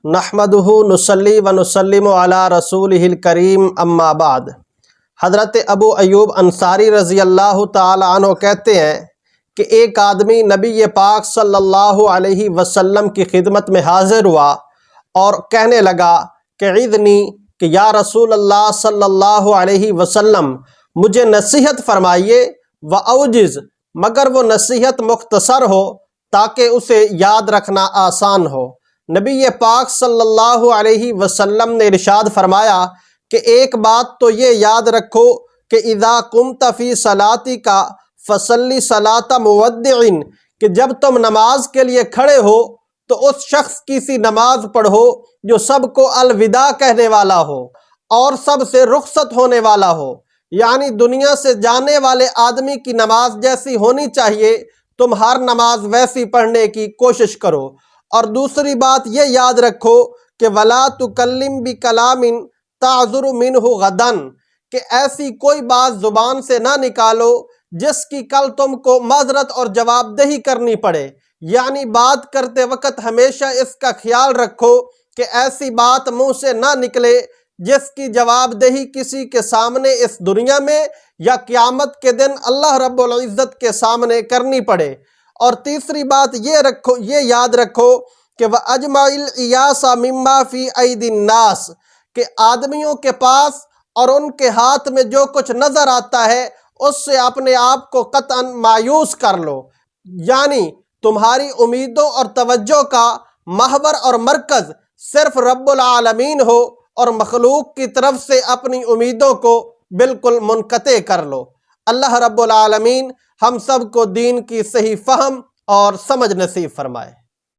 نحمدہ نصلی و نسلم علی رسولہ الکریم اما بعد۔ حضرت ابو ایوب انصاری رضی اللہ تعالی عنہ کہتے ہیں کہ ایک آدمی نبی پاک صلی اللہ علیہ وسلم کی خدمت میں حاضر ہوا اور کہنے لگا کہ عذنی، کہ یا رسول اللہ صلی اللہ علیہ وسلم مجھے نصیحت فرمائیے، وأوجز، مگر وہ نصیحت مختصر ہو تاکہ اسے یاد رکھنا آسان ہو۔ نبی پاک صلی اللہ علیہ وسلم نے ارشاد فرمایا کہ ایک بات تو یہ یاد رکھو کہ اذا قمت فی صلاتک فصلی صلاۃ مودع، کہ جب تم نماز کے لیے کھڑے ہو تو اس شخص کی سی نماز پڑھو جو سب کو الوداع کہنے والا ہو اور سب سے رخصت ہونے والا ہو، یعنی دنیا سے جانے والے آدمی کی نماز جیسی ہونی چاہیے، تم ہر نماز ویسی پڑھنے کی کوشش کرو۔ اور دوسری بات یہ یاد رکھو کہ وَلَا تُكَلِّمْ بِكَلَامٍ تَعْذُرُ مِنْهُ غَدًا، کہ ایسی کوئی بات زبان سے نہ نکالو جس کی کل تم کو معذرت اور جواب دہی کرنی پڑے، یعنی بات کرتے وقت ہمیشہ اس کا خیال رکھو کہ ایسی بات منہ سے نہ نکلے جس کی جواب دہی کسی کے سامنے اس دنیا میں یا قیامت کے دن اللہ رب العزت کے سامنے کرنی پڑے۔ اور تیسری بات یہ یاد رکھو کہ وَأَجْمَعِ الْإِيَاسَ مِمَّا فِي أَيْدِي النَّاسِ، کہ آدمیوں کے پاس اور ان کے ہاتھ میں جو کچھ نظر آتا ہے اس سے اپنے آپ کو قطعاً مایوس کر لو، یعنی تمہاری امیدوں اور توجہ کا محور اور مرکز صرف رب العالمین ہو اور مخلوق کی طرف سے اپنی امیدوں کو بالکل منقطع کر لو۔ اللہ رب العالمین ہم سب کو دین کی صحیح فہم اور سمجھ نصیب فرمائے۔